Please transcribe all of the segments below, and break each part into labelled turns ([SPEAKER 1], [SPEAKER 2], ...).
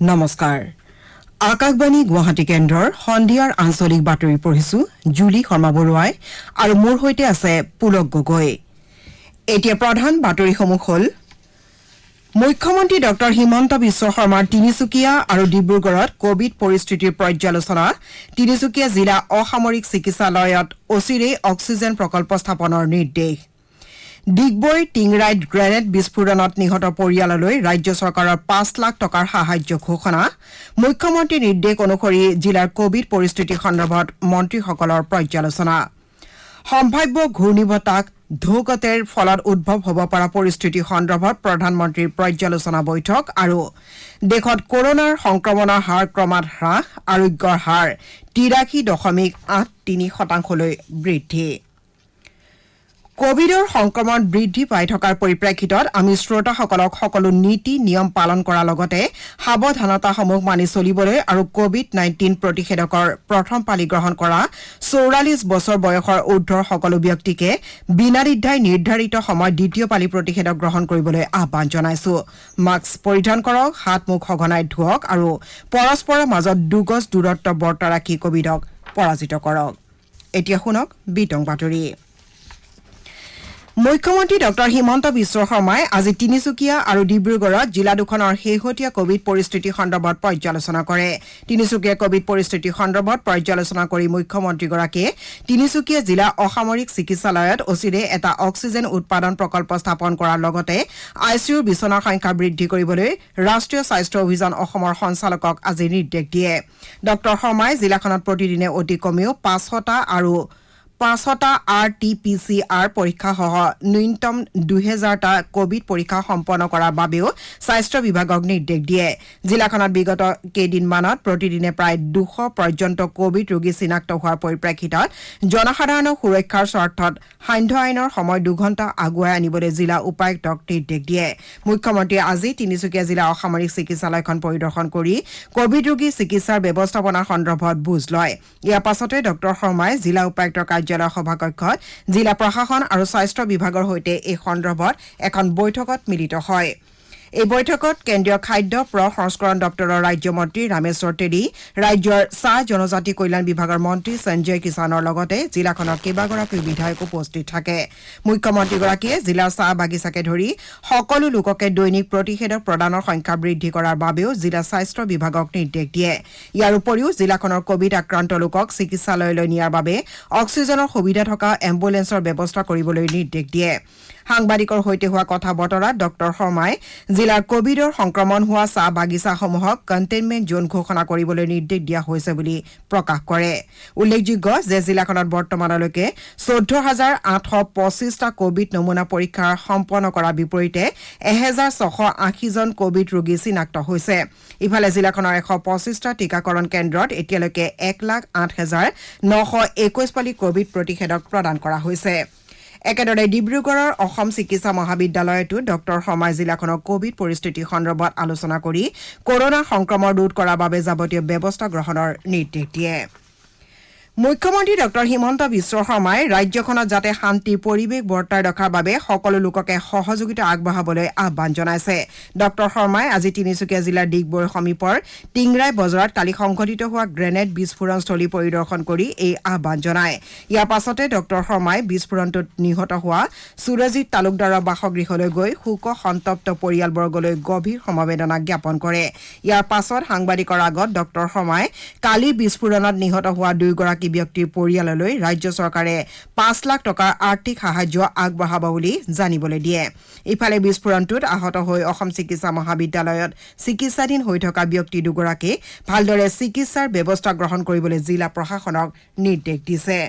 [SPEAKER 1] নমস্কাৰ আকাশবাণী গুৱাহাটী কেন্দ্ৰৰ সন্ধিয়াৰ আঞ্চলিক বাতৰি পঢ়িছো জুলি শৰ্মা বৰুৱাই আৰু মোৰ হৈতে আছে পুলক গগৈ এতিয়া প্ৰধান বাতৰিসমূহ হ'ল মুখ্যমন্ত্ৰী ডক্টৰ হিমন্ত বিশ্ব শৰ্মাৰ তিনিচুকীয়া আৰু ডিব্ৰুগড়ত কোভিড পৰিস্থিতিৰ পৰ্যালোচনা তিনিচুকীয়া জিলা অসামৰিক চিকিৎসালয়ত অচিৰেই অক্সিজেন প্ৰকল্প স্থাপনৰ নিৰ্দেশ ডিগবৈ টিংৰাইত গ্ৰেনেড বিস্ফোৰণত নিহত পৰিয়াললৈ ৰাজ্য চৰকাৰৰ ৫ লাখ টকাৰ সাহায্য ঘোষণা মুখ্যমন্ত্ৰীৰ নিৰ্দেশ অনুসৰি জিলাৰ কোভিড পৰিস্থিতি সন্দৰ্ভত মন্ত্ৰীসকলৰ পৰ্যালোচনা সম্ভাৱ্য ঘূৰ্ণীবতাহ ধৌকতেৰ ফলত উদ্ভৱ হ'ব পৰা পৰিস্থিতি সন্দৰ্ভত প্ৰধানমন্ত্ৰীৰ পৰ্যালোচনা বৈঠক আৰু দেশত কৰোনাৰ সংক্ৰমণৰ হাৰ ক্ৰমাৎ হ্ৰাস আৰোগ্যৰ হাৰ ৮৩.৮৩% বৃদ্ধি কোভিডৰ সংক্ৰমণ বৃদ্ধি পাই থকাৰ পৰিপ্ৰেক্ষিতত আমি শ্ৰোতাসকলক সকলো নীতি নিয়ম পালন কৰাৰ লগতে সাৱধানতাসমূহ মানি চলিবলৈ আৰু কোভিড-19 প্ৰতিষেধকৰ প্ৰথম পালি গ্ৰহণ কৰা ৪৪ বছৰ বয়সৰ ঊৰ্ধৰ সকলো ব্যক্তিকে বিনাদ্বিধাই নিৰ্ধাৰিত সময়ত দ্বিতীয় পালি প্ৰতিষেধক গ্ৰহণ কৰিবলৈ আহ্বান জনাইছো মাস্ক পৰিধান কৰক হাত মুখ সঘনাই ধুৱক আৰু পৰস্পৰৰ মাজত ২ গজ দূৰত্ব বৰ্তাই ৰাখি কোভিডক পৰাজিত কৰক এতিয়া শুনক বিতং বাতৰি মুখ্যমন্ত্ৰী ডক্টৰ হিমন্ত বিশ্ব শৰ্মাই আজি তিনিচুকীয়া আৰু ডিব্ৰুগড়ত জিলা দুখনৰ শেহতীয়া কোভিড পৰিস্থিতি সন্দৰ্ভত পৰ্যালোচনা কৰে তিনিচুকীয়া কোভিড পৰিস্থিতি সন্দৰ্ভত পৰ্যালোচনা কৰি মুখ্যমন্ত্ৰীগৰাকীয়ে তিনিচুকীয়া জিলা অসামৰিক চিকিৎসালয়ত অচিৰে এটা অক্সিজেন উৎপাদন প্ৰকল্প স্থাপন কৰাৰ লগতে আইচিইউৰ বিচনাৰ সংখ্যা বৃদ্ধি কৰিবলৈ ৰাষ্ট্ৰীয় স্বাস্থ্য অভিযান অসমৰ সঞ্চালকক আজি নিৰ্দেশ দিয়ে ডক্টৰ শৰ্মাই জিলাখনত প্ৰতিদিনে অতি কমেও ৫০০টা আৰু ৫০০টা RT-PCR পৰীক্ষা সহ ন্যূনতম ২০০০টা কোভিড পৰীক্ষা সম্পন্ন কৰাৰ বাবেও স্বাস্থ্য বিভাগক নিৰ্দেশ দিয়ে জিলাখনত বিগত কেইদিনমানত প্ৰতিদিনে প্ৰায় ২০০ পৰ্যন্ত কোভিড ৰোগী চিনাক্ত হোৱাৰ পৰিপ্ৰেক্ষিতত জনসাধাৰণৰ সুৰক্ষাৰ স্বাৰ্থত সান্ধ্য আইনৰ সময় ২ ঘণ্টা আগুৱাই আনিবলৈ জিলা উপায়ুক্তক নিৰ্দেশ দিয়ে মুখ্যমন্ত্ৰীয়ে আজি তিনিচুকীয়া জিলা অসামৰিক চিকিৎসালয়খন পৰিদৰ্শন কৰি কোভিড ৰোগী চিকিৎসাৰ ব্যৱস্থাপনাৰ সন্দৰ্ভত বুজ লয় ইয়াৰ পাছতে ডক্টৰ শৰ্মাই জিলা উপায়ুক্তৰ কাৰ্যালয় সভাকক্ষত জিলা প্ৰশাসন আৰু স্বাস্থ্য বিভাগৰ সৈতে এই সন্দৰ্ভত এখন বৈঠকত মিলিত হয় এই বৈঠকত কেন্দ্ৰীয় খাদ্য প্ৰসংস্কৰণ দপ্তৰৰ ৰাজ্যমন্ত্ৰী ৰামেশ্বৰ তেলী ৰাজ্যৰ চাহ জনজাতি কল্যাণ বিভাগৰ মন্ত্ৰী সঞ্জয় কিষাণৰ লগতে জিলাখনৰ কেইবাগৰাকী বিধায়ক উপস্থিত থাকে মুখ্যমন্ত্ৰীগৰাকীয়ে জিলাৰ চাহ বাগিচাকে ধৰি সকলো লোককে দৈনিক প্ৰতিষেধক প্ৰদানৰ সংখ্যা বৃদ্ধি কৰাৰ বাবেও জিলা স্বাস্থ্য বিভাগক নিৰ্দেশ দিয়ে ইয়াৰ উপৰিও জিলাখনৰ কোভিড আক্ৰান্ত লোকক চিকিৎসালয়লৈ নিয়াৰ বাবে অক্সিজেনৰ সুবিধা থকা এম্বুলেন্সৰ ব্যৱস্থা কৰিবলৈ নিৰ্দেশ দিয়ে সাংবাদিকৰ সৈতে হোৱা কথা বতৰাত ডক্টৰ শৰ্মাই জিলাৰ কোভিডৰ সংক্ৰমণ হোৱা চাহ বাগিচাসমূহক কণ্টেইনমেণ্ট জোন ঘোষণা কৰিবলৈ নিৰ্দেশ দিয়া হৈছে বুলি প্ৰকাশ কৰে উল্লেখযোগ্য যে জিলাখনত বৰ্তমানলৈকে ১৪,৮২৫টা কোভিড নমুনা পৰীক্ষা সম্পন্ন কৰাৰ বিপৰীতে ১,৬৮০ জন কোভিড ৰোগী চিনাক্ত হৈছে ইফালে জিলাখনৰ ১২৫টা টীকাকৰণ কেন্দ্ৰত এতিয়ালৈকে ১,০৮,৯২১ পালি কোভিড প্ৰতিষেধক প্ৰদান কৰা হৈছে একেদৰে ডিব্ৰুগড়ৰ অসম চিকিৎসা মহাবিদ্যালয়তো ডক্টৰ শৰ্মাই জিলাখনৰ কোভিড পৰিস্থিতি সন্দৰ্ভত আলোচনা কৰি কৰোনা সংক্ৰমণ ৰোধ কৰাৰ বাবে যাৱতীয় ব্যৱস্থা গ্ৰহণৰ নিৰ্দেশ দিয়ে মুখ্যমন্ত্ৰী ডক্টৰ হিমন্ত বিশ্ব শৰ্মাই ৰাজ্যখনত যাতে শান্তিৰ পৰিৱেশ বৰ্তাই ৰখাৰ বাবে সকলো লোককে সহযোগিতা আগবঢ়াবলৈ আহ্বান জনাইছে ডক্টৰ শৰ্মাই আজি তিনিচুকীয়া জিলাৰ ডিগবৈৰ সমীপৰ টিংৰাই বজাৰত কালি সংঘটিত হোৱা গ্ৰেনেড বিস্ফোৰণস্থলী পৰিদৰ্শন কৰি এই আহ্বান জনায় ইয়াৰ পাছতে ডক্টৰ শৰ্মাই বিস্ফোৰণটোত নিহত হোৱা সুৰজিৎ তালুকদাৰৰ বাসগৃহলৈ গৈ শোক সন্তপ্ত পৰিয়ালবৰ্গলৈ গভীৰ সমবেদনা জ্ঞাপন কৰে ইয়াৰ পাছত সাংবাদিকৰ আগত ডক্টৰ শৰ্মাই কালিৰ বিস্ফোৰণত নিহত হোৱা দুয়োগৰাকী ব্যক্তিৰ পৰিয়াললৈ ৰাজ্য চৰকাৰে ৫ লাখ টকাৰ আৰ্থিক সাহায্য আগবঢ়াব বুলি জানিবলৈ দিয়ে ইফালে বিস্ফোৰণটোত আহত হৈ অসম চিকিৎসা মহাবিদ্যালয়ত চিকিৎসাধীন হৈ থকা ব্যক্তি দুগৰাকীক ভালদৰে চিকিৎসাৰ ব্যৱস্থা গ্ৰহণ কৰিবলৈ জিলা প্ৰশাসনক নিৰ্দেশ দিছে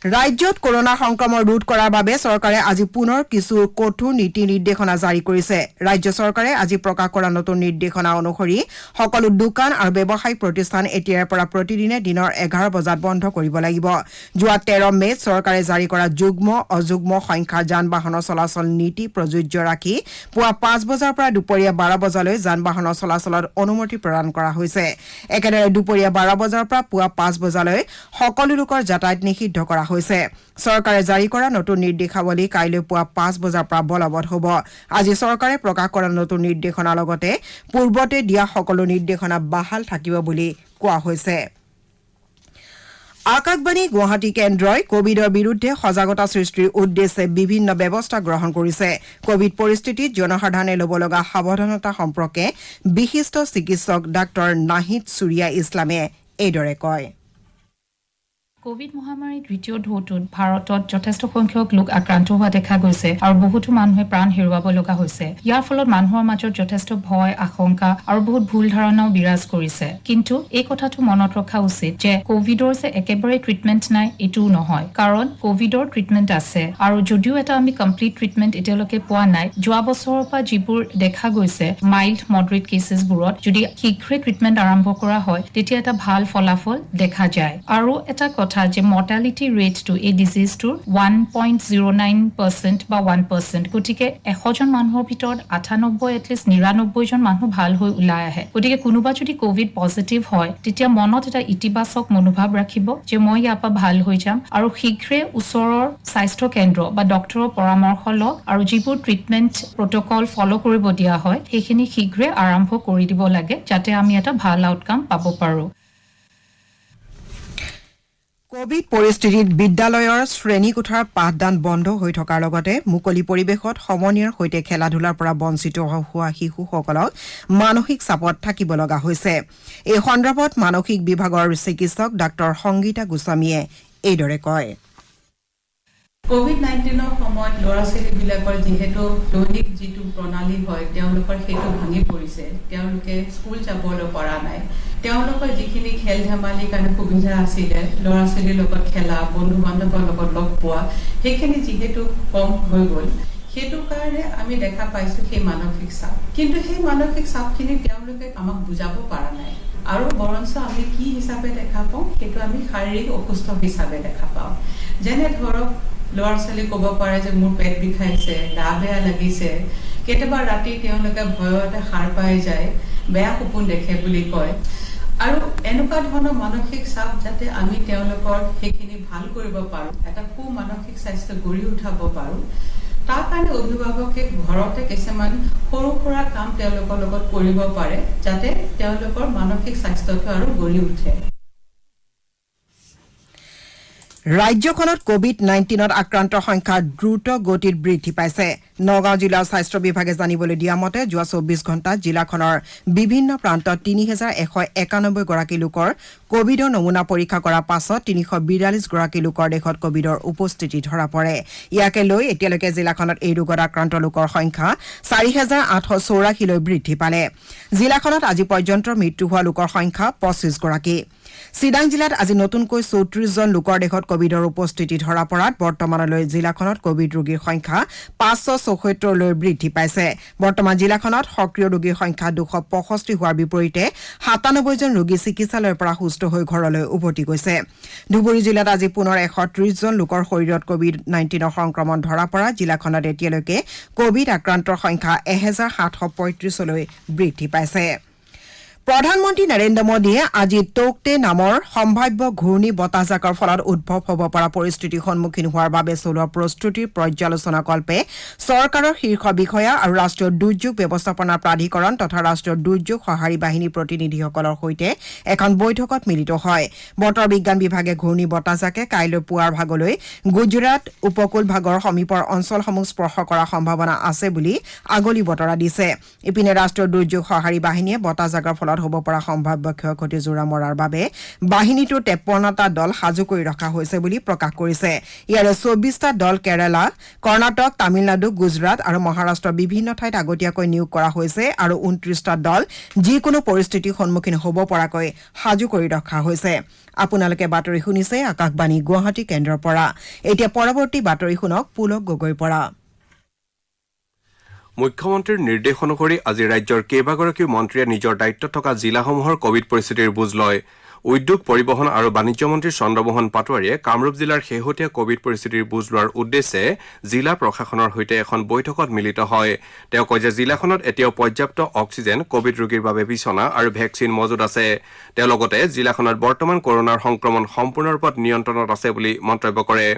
[SPEAKER 1] ৰাজ্যত কৰোনা সংক্ৰমণ ৰোধ কৰাৰ বাবে চৰকাৰে আজি পুনৰ কিছু কঠোৰ নীতি নিৰ্দেশনা জাৰি কৰিছে ৰাজ্য চৰকাৰে আজি প্ৰকাশ কৰা নতুন নিৰ্দেশনা অনুসৰি সকলো দোকান আৰু ব্যৱসায়িক প্ৰতিষ্ঠান এতিয়াৰ পৰা প্ৰতিদিনে দিনৰ 11 বজাত বন্ধ কৰিব লাগিব যোৱা 13 মেত চৰকাৰে জাৰি কৰা যুগ্ম অযুগ্ম সংখ্যাৰ যান-বাহনৰ চলাচল নীতি প্ৰযোজ্য ৰাখি পুৱা 5 বজাৰ পৰা দুপৰীয়া 12 বজালৈ যান-বাহনৰ চলাচলত অনুমতি প্ৰদান কৰা হৈছে একেদৰে দুপৰীয়া 12 বজাৰ পৰা পুৱা 5 বজালৈ সকলো লোকৰ যাতায়াত নিষিদ্ধ কৰা হৈছে চৰকাৰে জাৰি কৰা নতুন নিৰ্দেশাৱলী কাইলৈ পুৱা 5 বজাৰ পৰা বলৱৎ হ'ব আজি চৰকাৰে প্ৰকাশ কৰা নতুন নিৰ্দেশনাৰ লগতে পূৰ্বতে দিয়া সকলো নিৰ্দেশনা বাহাল থাকিব বুলি কোৱা হৈছে আকাশবাণী গুৱাহাটী কেন্দ্ৰই কোভিডৰ বিৰুদ্ধে সজাগতা সৃষ্টিৰ উদ্দেশ্যে বিভিন্ন ব্যৱস্থা গ্ৰহণ কৰিছে কোভিড পৰিস্থিতিত জনসাধাৰণে ল'ব লগা সাৱধানতা সম্পৰ্কে বিশিষ্ট চিকিৎসক ডাক্তৰ নাহিদ সুৰিয়া ইছলামে এইদৰে কয়
[SPEAKER 2] কোভিড মহামাৰীৰ দ্বিতীয় ঢৌটোত ভাৰতত যথেষ্ট সংখ্যক লোক আক্ৰান্ত হোৱা দেখা গৈছে আৰু বহুতো মানুহে প্ৰাণ হেৰুৱাব লগা হৈছে ইয়াৰ ফলত মানুহৰ মাজত যথেষ্ট ভয় আশংকা আৰু বহুত ভুল ধাৰণাও বিৰাজ কৰিছে কিন্তু এই কথাটো মনত ৰখা উচিত যে কোভিডৰ যে একেবাৰে ট্ৰিটমেণ্ট নাই এইটোও নহয় কাৰণ কোভিডৰ ট্ৰিটমেণ্ট আছে আৰু যদিও এটা আমি কমপ্লিট ট্ৰিটমেণ্ট এতিয়ালৈকে পোৱা নাই যোৱা বছৰৰ পৰা যিবোৰ দেখা গৈছে মাইল্ড মডাৰেট কেছেছবোৰত যদি শীঘ্ৰে ট্ৰিটমেণ্ট আৰম্ভ কৰা হয় তেতিয়া এটা ভাল ফলাফল দেখা যায় আৰু এটা কথা যে মৰ্টালিটি ৰেটটো এই ডিজিজটোৰ 1.09% বা 1% গতিকে 100 জন মানুহৰ ভিতৰত 98 এটলিষ্ট 99 জন মানুহ ভাল হৈ ওলাই আহে গতিকে কোনোবা যদি কোভিড পজিটিভ হয় তেতিয়া মনত এটা ইতিবাচক মনোভাৱ ৰাখিব যে মই ইয়াৰ পৰা ভাল হৈ যাম আৰু শীঘ্ৰে ওচৰৰ স্বাস্থ্য কেন্দ্ৰ বা ডক্টৰৰ পৰামৰ্শ লওক আৰু যিবোৰ ট্ৰিটমেণ্ট প্ৰটকল ফলো কৰিব দিয়া হয় সেইখিনি শীঘ্ৰে আৰম্ভ কৰি দিব লাগে যাতে আমি এটা ভাল আউটকাম পাব পাৰোঁ
[SPEAKER 1] কোভিড পৰিস্থিতিত বিদ্যালয়ৰ শ্ৰেণীকোঠাৰ পাঠদান বন্ধ হৈ থকাৰ লগতে মুকলি পৰিৱেশত সমনীয়াৰ সৈতে খেলা ধূলাৰ পৰা বঞ্চিত হোৱা শিশুসকলক মানসিক চাপত থাকিব লগা হৈছে এই সন্দৰ্ভত মানসিক বিভাগৰ চিকিৎসক ডাক্তৰ সংগীতা গোস্বামীয়ে এইদৰে কয়
[SPEAKER 3] কোভিড-19 সময়ত ল'ৰা ছোৱালীবিলাকৰ যিহেতু দৈনিক যিটো প্ৰণালী হয় তেওঁলোকৰ সেইটো ভাঙি পৰিছে তেওঁলোকে স্কুল যাবলৈ পৰা নাই তেওঁলোকৰ যিখিনি খেল ধেমালিৰ কাৰণে সুবিধা আছিলে ল'ৰা ছোৱালীৰ লগত খেলা বন্ধু বান্ধৱৰ লগত লগ পোৱা সেইখিনি যিহেতু কম হৈ গ'ল সেইটো কাৰণে আমি দেখা পাইছো সেই মানসিক চাপ কিন্তু সেই মানসিক চাপখিনি তেওঁলোকে আমাক বুজাব পৰা নাই আৰু বৰঞ্চ আমি কি হিচাপে দেখা পাওঁ সেইটো আমি শাৰীৰিক অসুস্থ হিচাপে দেখা পাওঁ যেনে ধৰক ল'ৰা ছোৱালী ক'ব পাৰে যে মোৰ পেট বিষাইছে গা বেয়া লাগিছে কেতিয়াবা ৰাতি তেওঁলোকে ভয়তে সাৰ পাই যায় বেয়া সপোন দেখে বুলি কয় আৰু এনেকুৱা ধৰণৰ মানসিক চাপ যাতে আমি তেওঁলোকৰ সেইখিনি ভাল কৰিব পাৰোঁ এটা সু মানসিক স্বাস্থ্য গঢ়ি উঠাব পাৰোঁ তাৰ কাৰণে অভিভাৱকে ঘৰতে কিছুমান সৰু সুৰা কাম তেওঁলোকৰ লগত কৰিব পাৰে যাতে তেওঁলোকৰ মানসিক স্বাস্থ্যটো আৰু গঢ়ি উঠে
[SPEAKER 1] ৰাজ্যখনত কোভিড-19ত আক্ৰান্তৰ সংখ্যা দ্ৰুত গতিত বৃদ্ধি পাইছে নগাঁও জিলাৰ স্বাস্থ্য বিভাগে জানিবলৈ দিয়া মতে যোৱা 24 ঘণ্টাত জিলাখনৰ বিভিন্ন প্ৰান্তত 3191 গৰাকী লোকৰ কোভিডৰ নমুনা পৰীক্ষা কৰাৰ পাছত 342 গৰাকী লোকৰ দেশত কোভিডৰ উপস্থিতি ধৰা পৰে ইয়াকে লৈ এতিয়ালৈকে জিলাখনত এই ৰোগত আক্ৰান্ত লোকৰ সংখ্যা 4884 লৈ বৃদ্ধি পালে জিলাখনত আজি পৰ্যন্ত মৃত্যু হোৱা লোকৰ সংখ্যা 25 গৰাকী চিডাং জিলাত আজি নতুনকৈ 34 জন লোকৰ দেশত কোভিডৰ উপস্থিতি ধৰা পৰাত বৰ্তমানলৈ জিলাখনত কোভিড ৰোগীৰ সংখ্যা 574 লৈ বৃদ্ধি পাইছে বৰ্তমান জিলাখনত সক্ৰিয় ৰোগীৰ সংখ্যা 265 হোৱাৰ বিপৰীতে 97 জন ৰোগী চিকিৎসালয়ৰ পৰা সুস্থ হৈ ঘৰলৈ উভতি গৈছে ধুবুৰী জিলাত আজি পুনৰ 130 জন লোকৰ শৰীৰত কোভিড-19 সংক্ৰমণ ধৰা পৰা জিলাখনত এতিয়ালৈকে কোভিড আক্ৰান্তৰ সংখ্যা 1735 লৈ বৃদ্ধি পাইছে প্ৰধানমন্ত্ৰী নৰেন্দ্ৰ মোদীয়ে আজি তোকতে নামৰ সম্ভাৱ্য ঘূৰ্ণী বতাহজাকৰ ফলত উদ্ভৱ হ'ব পৰা পৰিস্থিতিৰ সন্মুখীন হোৱাৰ বাবে চলোৱা প্ৰস্তুতিৰ পৰ্যালোচনা কল্পে চৰকাৰৰ শীৰ্ষ বিষয়া আৰু ৰাষ্ট্ৰীয় দুৰ্যোগ ব্যৱস্থাপনা প্ৰাধিকৰণ তথা ৰাষ্ট্ৰীয় দুৰ্যোগ সঁহাৰি বাহিনীৰ প্ৰতিনিধিসকলৰ সৈতে এখন বৈঠকত মিলিত হয় বতৰ বিজ্ঞান বিভাগে ঘূৰ্ণী বতাহজাকে কাইলৈ পুৱাৰ ভাগলৈ গুজৰাট উপকূল ভাগৰ সমীপৰ অঞ্চলসমূহ স্পৰ্শ কৰাৰ সম্ভাৱনা আছে বুলি আগলি বতৰা দিছে ইপিনে ৰাষ্ট্ৰীয় দুৰ্যোগ সঁহাৰি বাহিনীয়ে বতাহজাকৰ ফলত হ'ব পৰা সম্ভাৱ্য ক্ষয়ক্ষতি জোৰা মৰাৰ বাবে বাহিনীটোৰ 53টা দল সাজু কৰি ৰখা হৈছে বুলি প্ৰকাশ কৰিছে ইয়াৰে 24টা দল কেৰালা কৰ্ণাটক তামিলনাডু গুজৰাট আৰু মহাৰাষ্ট্ৰৰ বিভিন্ন ঠাইত আগতীয়াকৈ নিয়োগ কৰা হৈছে আৰু 29টা দল যিকোনো পৰিস্থিতিৰ সন্মুখীন হ'ব পৰাকৈ সাজু কৰি ৰখা হৈছে আপোনালোকে বাতৰি শুনিছে আকাশবাণী গুৱাহাটী কেন্দ্ৰৰ পৰা এতিয়া পৰৱৰ্তী বাতৰি শুনক পুলক গগৈৰ পৰা
[SPEAKER 4] মুখ্যমন্ত্ৰীৰ নিৰ্দেশ অনুসৰি আজি ৰাজ্যৰ কেইবাগৰাকীও মন্ত্ৰীয়ে নিজৰ দায়িত্বত থকা জিলাসমূহৰ কোভিড পৰিস্থিতিৰ বুজ লয় উদ্যোগ পৰিবহণ আৰু বাণিজ্য মন্ত্ৰী চন্দ্ৰমোহন পাটোৱাৰীয়ে কামৰূপ জিলাৰ শেহতীয়া কোভিড পৰিস্থিতিৰ বুজ লোৱাৰ উদ্দেশ্যে জিলা প্ৰশাসনৰ সৈতে এখন বৈঠকত মিলিত হয় তেওঁ কয় যে জিলাখনত এতিয়াও পৰ্যাপ্ত অক্সিজেন কোভিড ৰোগীৰ বাবে বিছনা আৰু ভেকচিন মজুত আছে তেওঁ লগতে জিলাখনত বৰ্তমান কৰোনাৰ সংক্ৰমণ সম্পূৰ্ণৰূপত নিয়ন্ত্ৰণত আছে বুলি মন্তব্য কৰে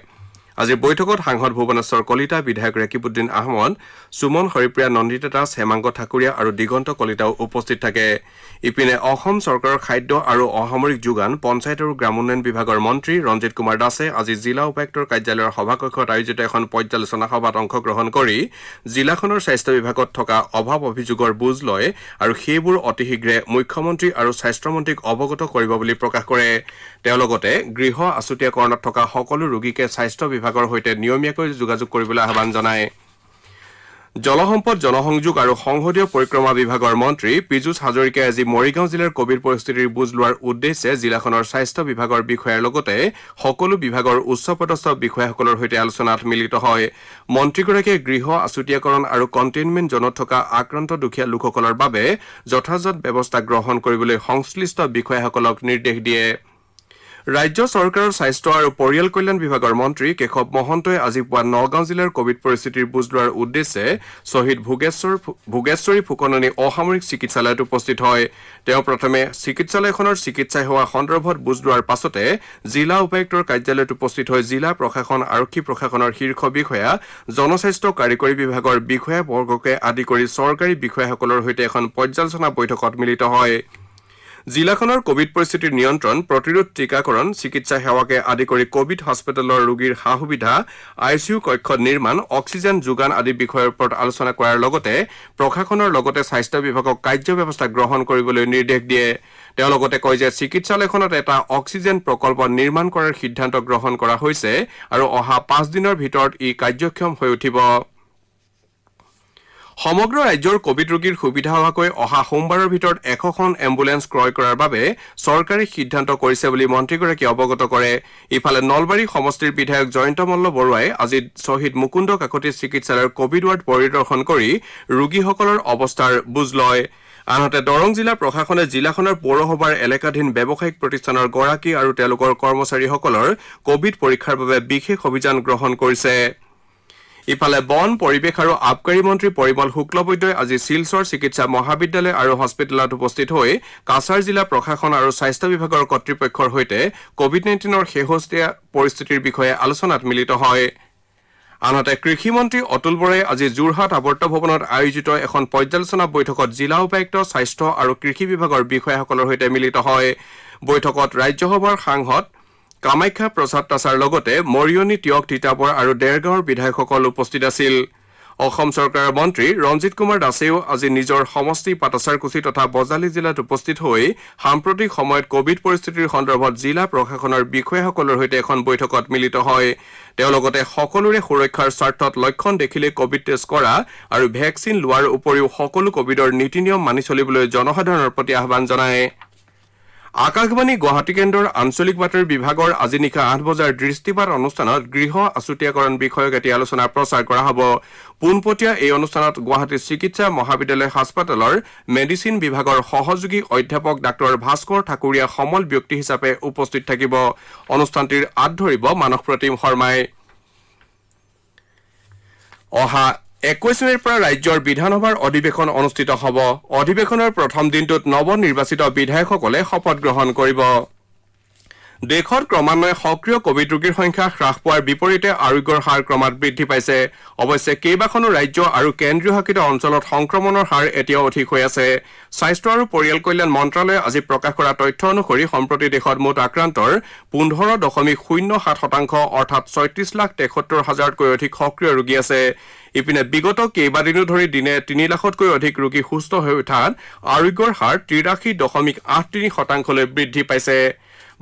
[SPEAKER 4] আজিৰ বৈঠকত সাংসদ ভুৱনেশ্বৰ কলিতা বিধায়ক ৰেকিবুদ্দিন আহমদ সুমন হৰিপ্ৰিয়া নন্দিতা দাস হেমাংগ ঠাকুৰীয়া আৰু দিগন্ত কলিতাও উপস্থিত থাকে ইপিনে অসম চৰকাৰৰ খাদ্য আৰু অসামৰিক যোগান পঞ্চায়ত আৰু গ্ৰামোন্নয়ন বিভাগৰ মন্ত্ৰী ৰঞ্জিত কুমাৰ দাসে আজি জিলা উপায়ুক্তৰ কাৰ্যালয়ৰ সভাকক্ষত আয়োজিত এখন পৰ্যালোচনা সভাত অংশগ্ৰহণ কৰি জিলাখনৰ স্বাস্থ্য বিভাগত থকা অভাৱ অভিযোগৰ বুজ লয় আৰু সেইবোৰ অতি শীঘ্ৰে মুখ্যমন্ত্ৰী আৰু স্বাস্থ্যমন্ত্ৰীক অৱগত কৰিব বুলি প্ৰকাশ কৰে তেওঁ লগতে গৃহ আছুতীয়াকৰণত থকা সকলো ৰোগীকে স্বাস্থ্য বিভাগৰ সৈতে নিয়মীয়াকৈ যোগাযোগ কৰিবলৈ আহ্বান জনায় জলসম্পদ জনসংযোগ আৰু সংসদীয় পৰিক্ৰমা বিভাগৰ মন্ত্ৰী পীযুষ হাজৰিকাই আজি মৰিগাঁও জিলাৰ কোভিড পৰিস্থিতিৰ বুজ লোৱাৰ উদ্দেশ্যে জিলাখনৰ স্বাস্থ্য বিভাগৰ বিষয়াৰ লগতে সকলো বিভাগৰ উচ্চপদস্থ বিষয়াসকলৰ সৈতে আলোচনাত মিলিত হয় মন্ত্ৰীগৰাকীয়ে গৃহ আছুতীয়াকৰণ আৰু কণ্টেইনমেণ্ট জোনত থকা আক্ৰান্ত দুখীয়া লোকসকলৰ বাবে যথাযথ ব্যৱস্থা গ্ৰহণ কৰিবলৈ সংশ্লিষ্ট বিষয়াসকলক নিৰ্দেশ দিয়ে ৰাজ্য চৰকাৰৰ স্বাস্থ্য আৰু পৰিয়াল কল্যাণ বিভাগৰ মন্ত্ৰী কেশৱ মহন্তই আজি পুৱা নগাঁও জিলাৰ কোভিড পৰিস্থিতিৰ বুজ লোৱাৰ উদ্দেশ্যে শ্বহীদ ভোগেশ্বৰী ফুকননী অসামৰিক চিকিৎসালয়ত উপস্থিত হয় তেওঁ প্ৰথমে চিকিৎসালয়খনৰ চিকিৎসা সেৱা সন্দৰ্ভত বুজ লোৱাৰ পাছতে জিলা উপায়ুক্তৰ কাৰ্যালয়ত উপস্থিত হৈ জিলা প্ৰশাসন আৰক্ষী প্ৰশাসনৰ শীৰ্ষ বিষয়া জনস্বাস্থ্য কাৰিকৰী বিভাগৰ বিষয়াবৰ্গকে আদি কৰি চৰকাৰী বিষয়াসকলৰ সৈতে এখন পৰ্যালোচনা বৈঠকত মিলিত হয় জিলাখনৰ কোভিড পৰিস্থিতিৰ নিয়ন্ত্ৰণ প্ৰতিৰোধ টীকাকৰণ চিকিৎসা সেৱাকে আদি কৰি কোভিড হস্পিটেলৰ ৰোগীৰ সা সুবিধা আইচিইউ কক্ষ নিৰ্মাণ অক্সিজেন যোগান আদি বিষয়ৰ ওপৰত আলোচনা কৰাৰ লগতে প্ৰশাসনৰ লগতে স্বাস্থ্য বিভাগক কাৰ্য ব্যৱস্থা গ্ৰহণ কৰিবলৈ নিৰ্দেশ দিয়ে তেওঁ লগতে কয় যে চিকিৎসালয়খনত এটা অক্সিজেন প্ৰকল্প নিৰ্মাণ কৰাৰ সিদ্ধান্ত গ্ৰহণ কৰা হৈছে আৰু অহা 5 দিনৰ ভিতৰত ই কাৰ্যক্ষম হৈ উঠিব সমগ্ৰ ৰাজ্যৰ কোভিড ৰোগীৰ সুবিধা হোৱাকৈ অহা সোমবাৰৰ ভিতৰত 100খন এম্বুলেন্স ক্ৰয় কৰাৰ বাবে চৰকাৰে সিদ্ধান্ত কৰিছে বুলি মন্ত্ৰীগৰাকীয়ে অৱগত কৰে ইফালে নলবাৰী সমষ্টিৰ বিধায়ক জয়ন্ত মল্ল বৰুৱাই আজি শ্বহীদ মুকুন্দ কাকতি চিকিৎসালয়ৰ কোভিড ৱাৰ্ড পৰিদৰ্শন কৰি ৰোগীসকলৰ অৱস্থাৰ বুজ লয় আনহাতে দৰং জিলা প্ৰশাসনে জিলাখনৰ পৌৰসভাৰ এলেকাধীন ব্যৱসায়িক প্ৰতিষ্ঠানৰ গৰাকী আৰু তেওঁলোকৰ কৰ্মচাৰীসকলৰ কোভিড পৰীক্ষাৰ বাবে বিশেষ অভিযান গ্ৰহণ কৰিছে ইফালে বন পৰিৱেশ আৰু আবকাৰী মন্ত্ৰী পৰিমল শুক্লবৈদ্যই আজি শিলচৰ চিকিৎসা মহাবিদ্যালয় আৰু হস্পিটেলত উপস্থিত হৈ কাছাৰ জিলা প্ৰশাসন আৰু স্বাস্থ্য বিভাগৰ কৰ্তৃপক্ষৰ সৈতে কোভিড-19ৰ শেহতীয়া পৰিস্থিতিৰ বিষয়ে আলোচনাত মিলিত হয় আনহাতে কৃষি মন্ত্ৰী অতুল বৰাই আজি যোৰহাট আৱৰ্ত ভৱনত আয়োজিত এখন পৰ্যালোচনা বৈঠকত জিলা উপায়ুক্ত স্বাস্থ্য আৰু কৃষি বিভাগৰ বিষয়াসকলৰ সৈতে মিলিত হয় বৈঠকত ৰাজ্যসভাৰ সাংসদ কামাখ্যা প্ৰসাদ তাছাৰ লগতে মৰিয়নি তিয়ক তিতাবৰ আৰু ডেৰগাঁৱৰ বিধায়কসকল উপস্থিত আছিল অসম চৰকাৰৰ মন্ত্ৰী ৰঞ্জিত কুমাৰ দাসেও আজি নিজৰ সমষ্টি পাটাছাৰকুছি তথা বজালী জিলাত উপস্থিত হৈ সাম্প্ৰতিক সময়ত কোভিড পৰিস্থিতিৰ সন্দৰ্ভত জিলা প্ৰশাসনৰ বিষয়াসকলৰ সৈতে এখন বৈঠকত মিলিত হয় তেওঁ লগতে সকলোৰে সুৰক্ষাৰ স্বাৰ্থত লক্ষণ দেখিলে কোভিড টেষ্ট কৰা আৰু ভেকচিন লোৱাৰ উপৰিও সকলো কোভিডৰ নীতি নিয়ম মানি চলিবলৈ জনসাধাৰণৰ প্ৰতি আহ্বান জনায় আকাশবাণী গুৱাহাটী কেন্দ্ৰৰ আঞ্চলিক বাতৰি বিভাগৰ আজি নিশা 8 বজাৰ দৃষ্টিপাত অনুষ্ঠানত গৃহ আছুতীয়াকৰণ বিষয়ক এটি আলোচনা প্ৰচাৰ কৰা হ'ব পোনপটীয়া এই অনুষ্ঠানত গুৱাহাটী চিকিৎসা মহাবিদ্যালয় হাস্পতালৰ মেডিচিন বিভাগৰ সহযোগী অধ্যাপক ডাক্তৰ ভাস্কৰ ঠাকুৰীয়া সমল ব্যক্তি হিচাপে উপস্থিত থাকিব অনুষ্ঠানটিৰ আঁত ধৰিব মানস প্ৰতিম শৰ্মাই অহা 21 মেৰ পৰা ৰাজ্যৰ বিধানসভাৰ অধিৱেশন অনুষ্ঠিত হ'ব অধিৱেশনৰ প্ৰথম দিনটোত নৱনিৰ্বাচিত বিধায়কসকলে শপত গ্ৰহণ কৰিব দেশত ক্ৰমান্বয়ে সক্ৰিয় কোভিড ৰোগীৰ সংখ্যা হ্ৰাস পোৱাৰ বিপৰীতে আৰোগ্যৰ হাৰ ক্ৰমাৎ বৃদ্ধি পাইছে অৱশ্যে কেইবাখনো ৰাজ্য আৰু কেন্দ্ৰীয় শাসিত অঞ্চলত সংক্ৰমণৰ হাৰ এতিয়াও অধিক হৈ আছে স্বাস্থ্য আৰু পৰিয়াল কল্যাণ মন্ত্ৰালয়ে আজি প্ৰকাশ কৰা তথ্য অনুসৰি সম্প্ৰতি দেশত মুঠ আক্ৰান্তৰ 15.07% অৰ্থাৎ 36,73,000তকৈ অধিক সক্ৰিয় ৰোগী আছে ইপিনে বিগত কেইবাদিনো ধৰি দিনে 3 লাখতকৈ অধিক ৰোগী সুস্থ হৈ উঠাত আৰোগ্যৰ হাৰ 83.83%লৈ বৃদ্ধি পাইছে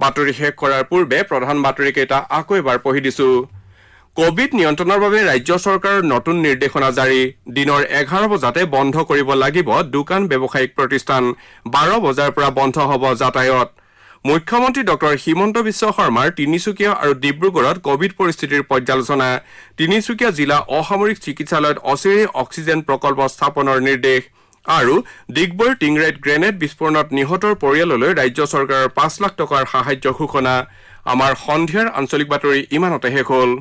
[SPEAKER 4] বাতৰি শেষ কৰাৰ পূৰ্বে প্ৰধান বাতৰিকেইটা আকৌ এবাৰ পঢ়ি দিছো কোভিড নিয়ন্ত্ৰণৰ বাবে ৰাজ্য চৰকাৰৰ নতুন নিৰ্দেশনা জাৰি দিনৰ 11 বজাতে বন্ধ কৰিব লাগিব দোকান ব্যৱসায়িক প্ৰতিষ্ঠান 12 বজাৰ পৰা বন্ধ হ'ব যাতায়াত মুখ্যমন্ত্ৰী ডক্টৰ হিমন্ত বিশ্ব শৰ্মাৰ তিনিচুকীয়া আৰু ডিব্ৰুগড়ত কোভিড পৰিস্থিতিৰ পৰ্যালোচনা তিনিচুকীয়া জিলা অসামৰিক চিকিৎসালয়ত অচিৰেই অক্সিজেন প্ৰকল্প স্থাপনৰ নিৰ্দেশ আৰু ডিগবৈৰ টিংৰাইত গ্ৰেনেড বিস্ফোৰণত নিহতৰ পৰিয়াললৈ ৰাজ্য চৰকাৰৰ 5 লাখ টকাৰ সাহায্য ঘোষণা আমাৰ সন্ধিয়াৰ আঞ্চলিক বাতৰি ইমানতে শেষ হ'ল।